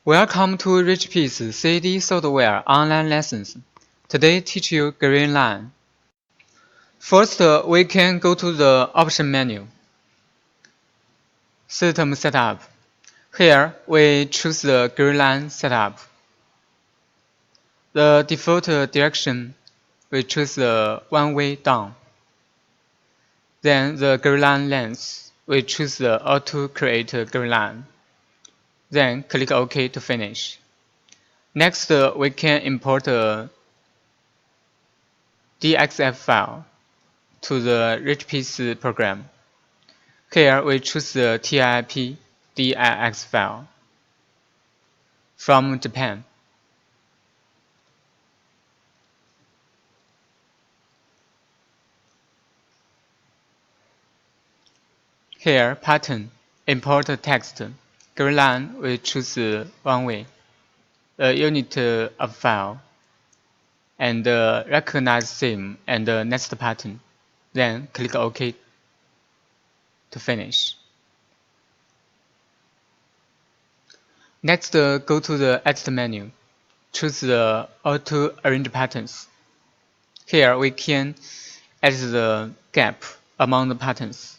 Welcome to Richpeace CAD software online lessons. Today teach you Grainline. First, we can go to the option menu. System setup. Here, we choose the Grainline setup. The default direction, we choose the one-way down. Then the Grainline length, we choose the auto create Grainline. Then click OK to finish. Next, we can import a DXF file to the Richpeace program. Here we choose the TIP DIX file from Japan. Here pattern, import text. Grainline we choose one way, a unit of file, and recognize theme and next pattern. Then click OK to finish. Next, go to the Edit menu. Choose the Auto Arrange Patterns. Here we can edit the gap among the patterns.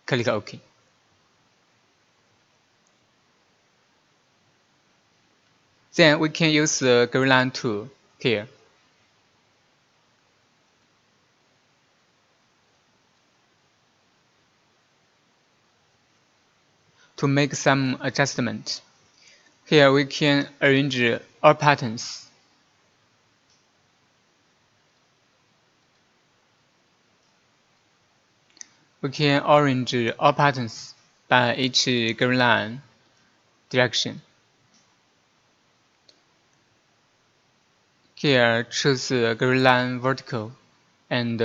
Click OK. Then we can use the Grainline tool here. To make some adjustment. Here we can arrange all patterns. We can arrange all patterns by each Grainline direction. Here choose Grainline vertical and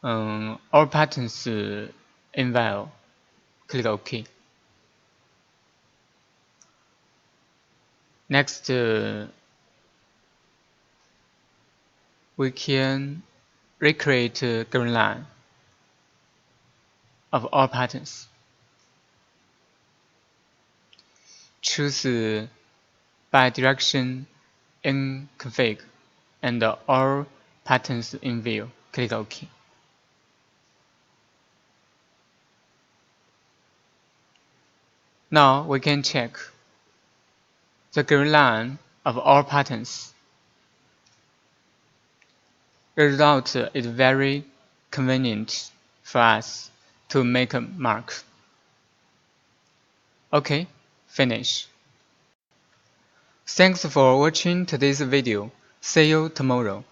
all patterns in value. Click OK. Next, we can recreate Grainline of all patterns. Choose by direction in config and all patterns in view. Click OK. Now we can check the Grainline of all patterns. The result is very convenient for us to make a mark. OK, finish. Thanks for watching today's video. See you tomorrow.